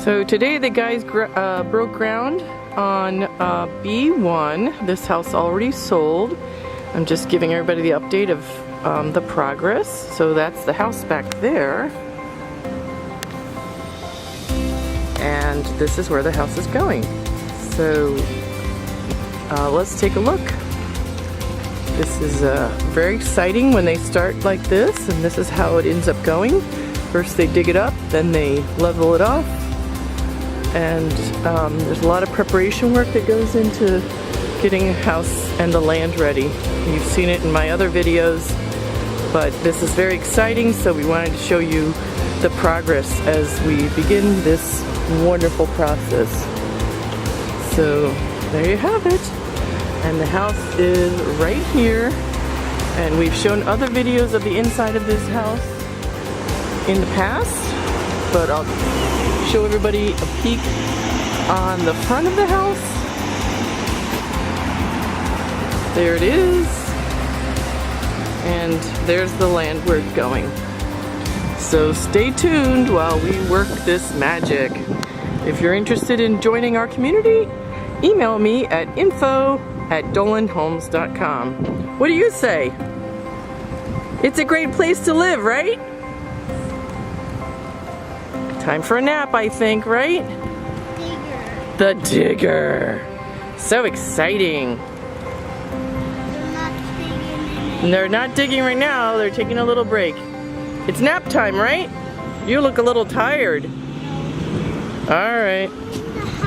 So today the guys broke ground on B-01. This house already sold. I'm just giving everybody the update of the progress. So that's the house back there. And this is where the house is going. So let's take a look. This is very exciting when they start like this, and this is how it ends up going. First they dig it up, then they level it off, and there's a lot of preparation work that goes into getting a house and the land ready. You've seen it in my other videos, but this is very exciting, so we wanted to show you the progress as we begin this wonderful process. So there you have it. And the house is right here, and we've shown other videos of the inside of this house in the past, but I'll show everybody a peek on the front of the house. There it is, and there's the land where it's going. So stay tuned while we work this magic. If you're interested in joining our community, email me at info@dolanhomes.com. What do you say? It's a great place to live, right? Time for a nap, I think, right? Digger. The digger. So exciting. They're not digging right now. They're taking a little break. It's nap time, right? You look a little tired. All right.